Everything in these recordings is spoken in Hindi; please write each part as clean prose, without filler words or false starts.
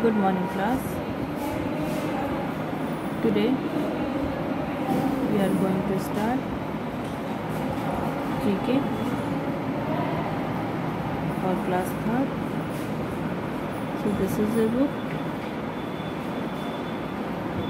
Good morning class. Today we are going to start GK for class 3rd. So this is the book.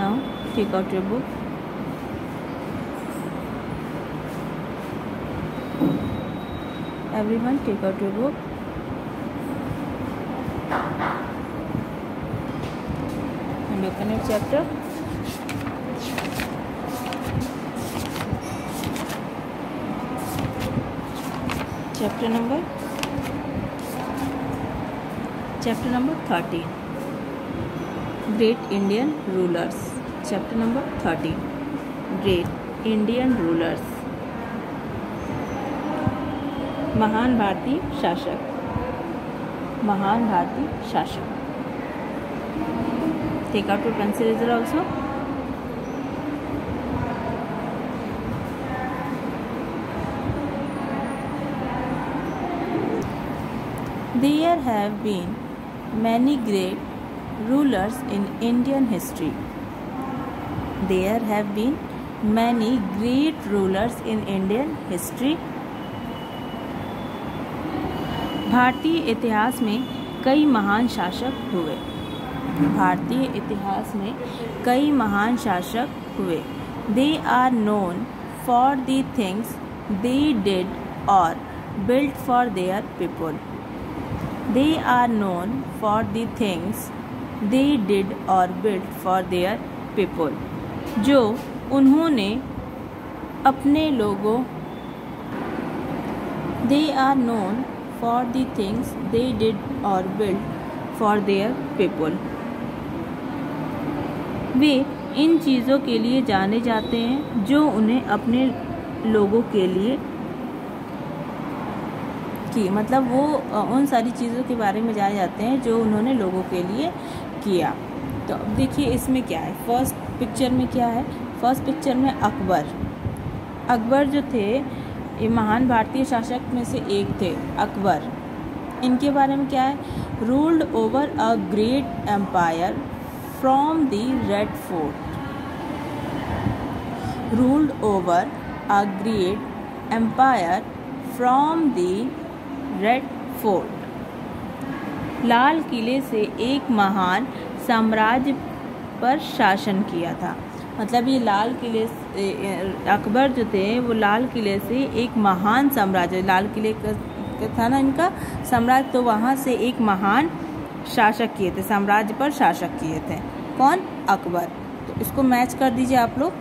Now take out your book. Everyone take out your book. And open your chapter. Chapter number 13. Great Indian Rulers. Chapter number 13. Great Indian Rulers. महान भारतीय शासक. महान भारतीय शासक. Take out your pencil eraser also. There have been many great rulers in Indian history. There have been many great rulers in Indian history. भारतीय इतिहास में कई महान शासक हुए. भारतीय इतिहास में कई महान शासक हुए. They are known for the things they did or built for their people. They are known for the things they did or built for their people. जो उन्होंने अपने लोगों They are known for the things they did or built for their people. वे इन चीज़ों के लिए जाने जाते हैं जो उन्हें अपने लोगों के लिए की, मतलब वो उन सारी चीज़ों के बारे में जाने जाते हैं जो उन्होंने लोगों के लिए किया. तो अब देखिए इसमें क्या है. फर्स्ट पिक्चर में क्या है. फर्स्ट पिक्चर में अकबर. अकबर जो थे ये महान भारतीय शासक में से एक थे. अकबर, इनके बारे में क्या है. Ruled over a great empire from the Red Fort. Ruled over a great empire from the Red Fort. लाल किले से एक महान साम्राज्य पर शासन किया था. मतलब ये लाल किले अकबर जो थे वो लाल किले से एक महान साम्राज्य, लाल किले का था ना इनका साम्राज्य, तो वहाँ से एक महान शासक किए थे, साम्राज्य पर शासक किए थे. कौन. अकबर. तो इसको मैच कर दीजिए आप लोग.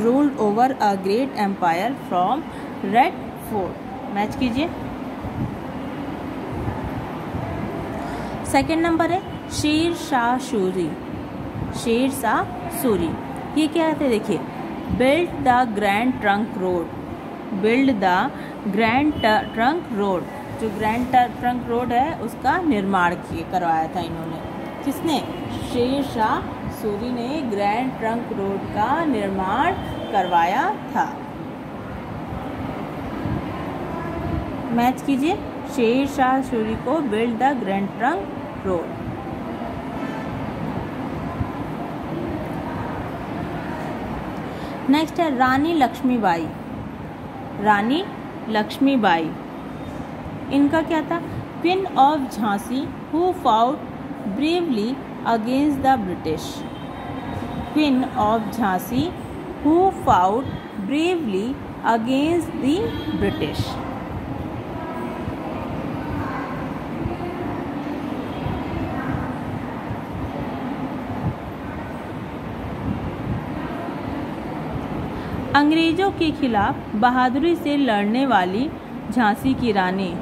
Ruled over a great empire from red fort. Match कीजिए. सेकंड नंबर है शेर शाह सूरी. शेर शाह सूरी ये क्या थे देखिए. Build the grand trunk road. Build the grand trunk road. जो ग्रैंड ट्रंक रोड है उसका निर्माण करवाया था इन्होंने. किसने. शेर शाह सूरी ने ग्रैंड ट्रंक रोड का निर्माण करवाया था. मैच कीजिए. शेर शाह सूरी को build the grand trunk road. Next है रानी लक्ष्मीबाई. रानी लक्ष्मीबाई इनका क्या था. Queen of Jhansi who fought bravely against the British. Queen of Jhansi who fought bravely against the British. अंग्रेजों के खिलाफ बहादुरी से लड़ने वाली झांसी की रानी.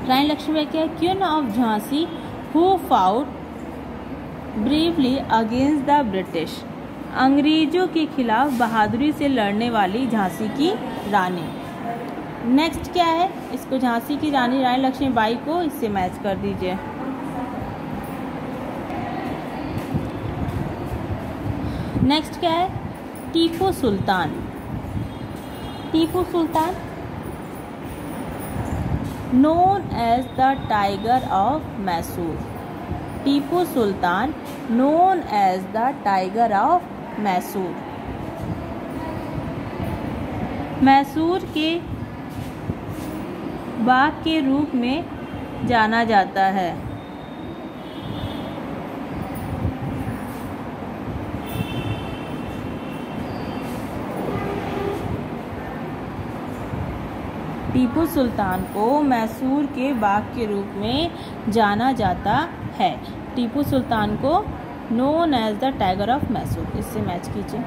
रानी लक्ष्मीबाई क्या है. Queen of Jhansi who fought bravely against the British. अंग्रेजों के खिलाफ बहादुरी से लड़ने वाली झांसी की रानी. नेक्स्ट क्या है, इसको झांसी की रानी लक्ष्मीबाई को इससे मैच कर दीजिए। नेक्स्ट क्या है, टीपू सुल्तान। Tipu Sultan known as the tiger of Mysore. Tipu Sultan known as the tiger of Mysore. Mysore के बाघ के रूप में जाना जाता है। टीपू सुल्तान को मैसूर के बाघ के रूप में जाना जाता है। टीपू सुल्तान को known as the tiger of Mysore, इससे मैच कीजिए।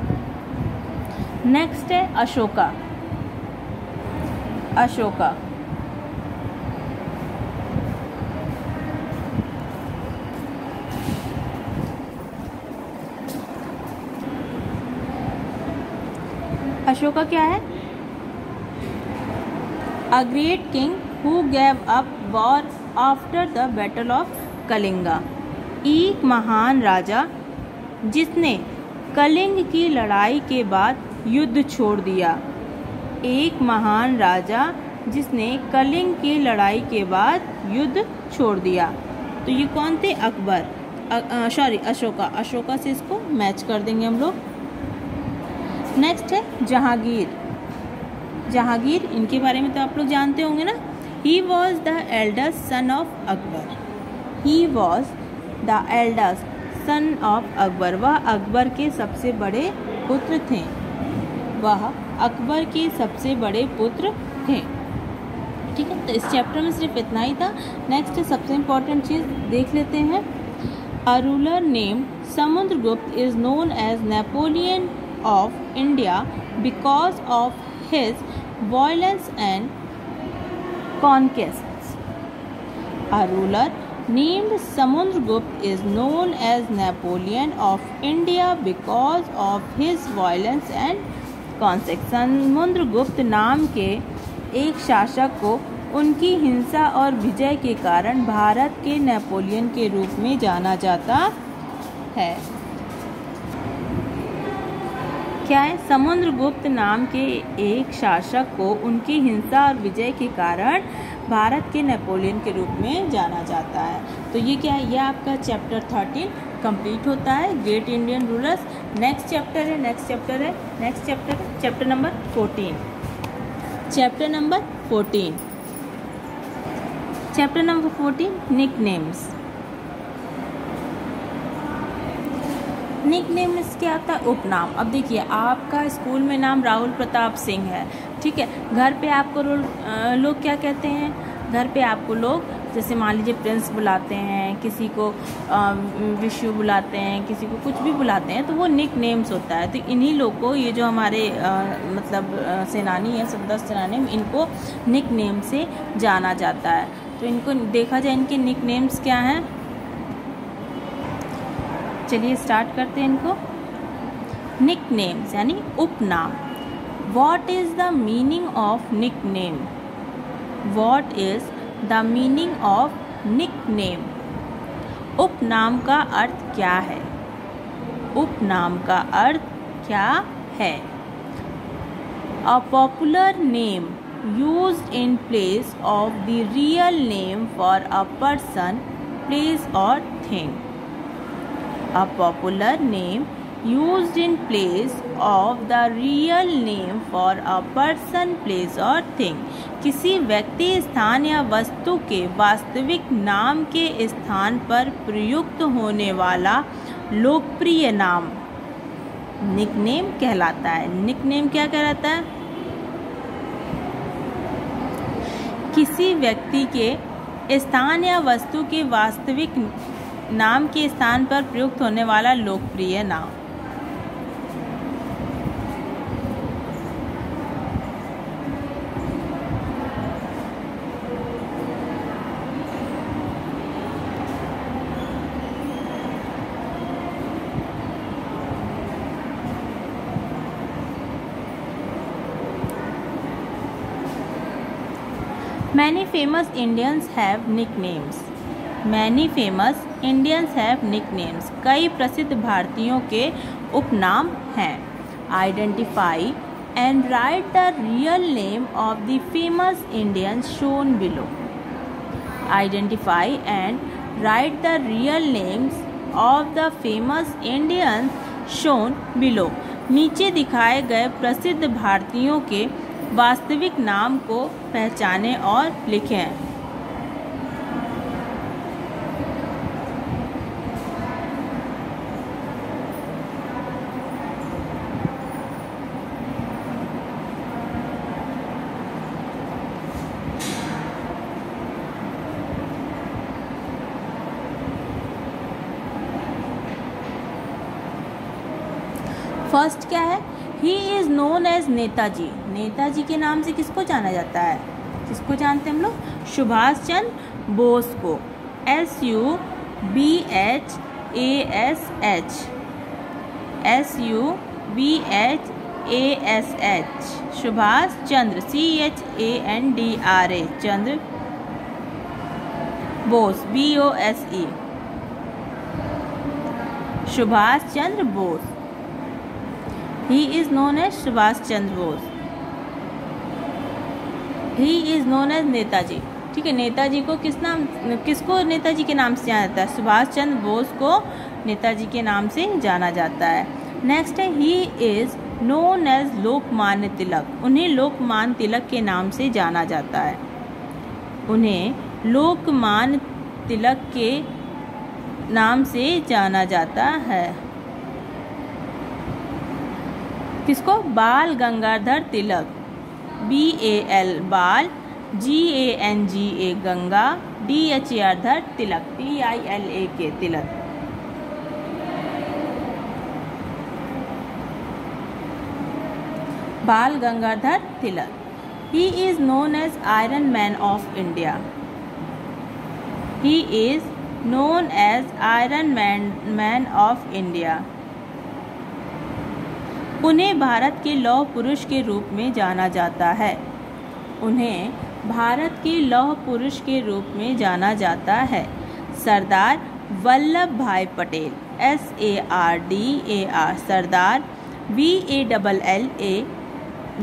नेक्स्ट है अशोका। अशोका अशोका क्या है, A great king who gave up war after the battle of Kalinga. एक महान राजा जिसने कलिंग की लड़ाई के बाद युद्ध छोड़ दिया। एक महान राजा जिसने कलिंग की लड़ाई के बाद युद्ध छोड़ दिया। तो ये कौन थे, अकबर, अशोका। अशोका से इसको मैच कर देंगे हम लोग। नेक्स्ट है जहांगीर। जहांगीर, इनके बारे में तो आप लोग जानते होंगे ना। He was the eldest son of Akbar. He was the eldest son of Akbar. वह अकबर के सबसे बड़े पुत्र थे। वह अकबर के सबसे बड़े पुत्र थे। ठीक है, तो इस चैप्टर में सिर्फ इतना ही था। नेक्स्ट सबसे इम्पोर्टेंट चीज़ देख लेते हैं। A ruler name Samudragupta is known as Napoleon of India because of his violence and conquests. A ruler named Samudragupta is known as Napoleon of India because of his violence and conquests. Samudragupta नाम के एक शासक को उनकी हिंसा और विजय के कारण भारत के नेपोलियन के रूप में जाना जाता है। क्या है, समुद्रगुप्त नाम के एक शासक को उनकी हिंसा और विजय के कारण भारत के नेपोलियन के रूप में जाना जाता है। तो ये क्या है, ये आपका चैप्टर 13 कंप्लीट होता है, great Indian rulers. Next chapter है chapter number 14। Chapter number 14 nicknames. Nicknames क्या होता है, उपनाम। अब देखिए, आपका स्कूल में नाम राहुल प्रताप सिंह है, ठीक है। घर पे आपको लोग क्या कहते हैं, घर पे आपको लोग जैसे मान लीजिए प्रिंस बुलाते हैं, किसी को विशु बुलाते हैं, किसी को कुछ भी बुलाते हैं, तो वो निकनेम्स होता है। तो इन्हीं लोग को, ये जो हमारे सेनानी है, स्वतंत्रता सेनानी, इनको निकनेम से जाना जाता है। तो इनको देखा जाए, इनके निकनेम्स क्या हैं, चलिए स्टार्ट करते हैं इनको। निकनेम्स यानी उपनाम। What is the meaning of nickname? What is the meaning of nickname? उपनाम का अर्थ क्या है? उपनाम का अर्थ क्या है? A popular name used in place of the real name for a person, place और thing. A popular name used in place of the real name for a person, place or thing. किसी व्यक्ति, स्थान या वस्तु के वास्तविक नाम के स्थान पर प्रयुक्त होने वाला लोकप्रिय नाम निकनेम कहलाता है। निकनेम क्या कहलाता है? किसी व्यक्ति के स्थान या वस्तु के वास्तविक नाम के स्थान पर प्रयुक्त होने वाला लोकप्रिय नाम। Many famous Indians have nicknames. Many famous Indians have nicknames. कई प्रसिद्ध भारतीयों के उपनाम हैं. Identify and write the real name of the famous Indians shown below. Identify and write the real names of the famous Indians shown below. नीचे दिखाए गए प्रसिद्ध भारतीयों के वास्तविक नाम को पहचानें और लिखें. फर्स्ट क्या है? He is known as Netaji. Netaji के नाम से किसको जाना जाता है? किसको जानते हैं हम लोग? सुभाष चंद्र बोस को. SUBHASH. SUBHASH. Subhash Chandra. CHANDRA. Chandra. Bose. BOSE. Subhash Chandra Bose. He is known as Subhash Chandra Bose. He is known as Netaji. ठीक है, नेताजी को किसको नेताजी के नाम से जाना जाता है? सुभाष चंद्र बोस को नेताजी के नाम से जाना जाता है. नेक्स्ट है he is known as Lokmanya Tilak. उन्हें लोकमान्य तिलक के नाम से जाना जाता है. उन्हें लोकमान्य तिलक के नाम से जाना जाता है. किसको? बाल गंगाधर तिलक. BAL बाल. GANGA गंगा. DHAR धर तिलक. TILAK तिलक. बाल Gangadhar Tilak. He is known as Iron Man of India. He is known as Iron Man of India. उन्हें भारत के लौह पुरुष के रूप में जाना जाता है. उन्हें भारत के लौह पुरुष के रूप में जाना जाता है. सरदार वल्लभ भाई पटेल. SARDAR. सरदार.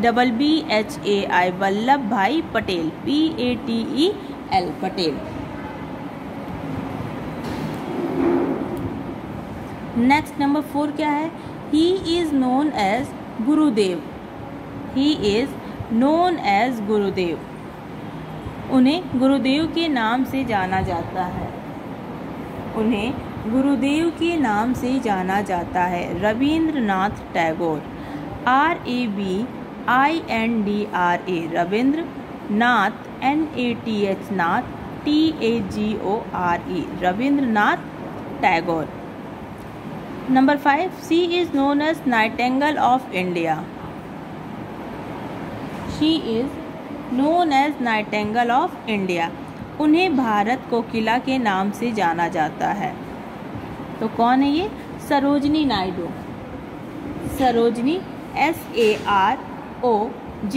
VALLABBHAI वल्लभ भाई Patel. PATEL Patel. Next number 4 क्या है? He is known as Gurudev. He is known as गुरुदेव. उन्हें गुरुदेव के नाम से जाना जाता है. उन्हें गुरुदेव के नाम से जाना जाता है. Rabindranath Tagore. RABINDRA Ravindra. Nath. NATH Nath. TAGORE Rabindranath Tagore. Number 5. She is known as Nightingale of India. She is known as Nightingale of India. उन्हें भारत कोकिला के नाम से जाना जाता है. तो कौन है ये? Sarojini Naidu. Sarojini.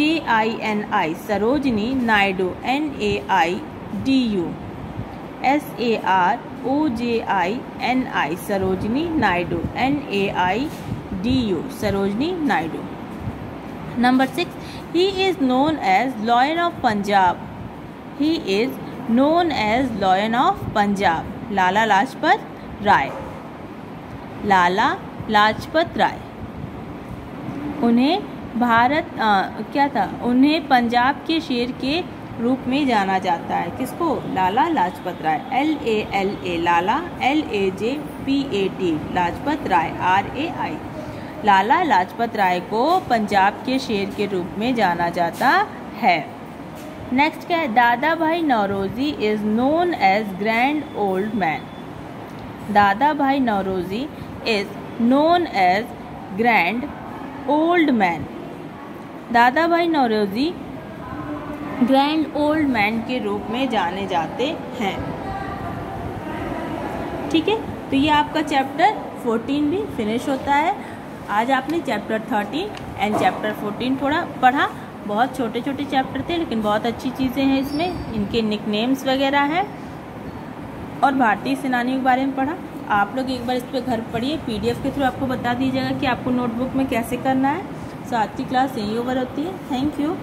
SAROJINI Sarojini Naidu. NAIDU. SAROJINI Sarojini Naidu. NAIDU Sarojini Naidu. Number 6. He is known as Lion of Punjab. He is known as Lion of Punjab. Lala Lajpat Rai. Lala Lajpat Rai. उन्हें उन्हें पंजाब के शेर के रूप में जाना जाता है. किसको? लाला लाजपत राय. LALA लाला. LAJPAT लाजपत राय. RAI. लाला लाजपत राय को पंजाब के शेर के रूप में जाना जाता है. नेक्स्ट क्या है? Dadabhai Naoroji is known as grand old man. Dadabhai Naoroji is known as grand old man. Dadabhai Naoroji grand old man के रूप में जाने जाते हैं. ठीक है, तो ये आपका चैप्टर 14 भी फिनिश होता है. आज आपने चैप्टर 13 एंड चैप्टर 14 पढ़ा. बहुत छोटे छोटे चैप्टर थे लेकिन बहुत अच्छी चीज़ें हैं इसमें। इनके निकनेम्स वगैरह हैं और भारतीय सेनानियों के बारे में पढ़ा। आप लोग एक बार इस पर घर पढ़िए, PDF के थ्रू आपको बता दीजिएगा कि आपको नोटबुक में कैसे करना है। सो आज की क्लास यही ओवर होती है। Thank you.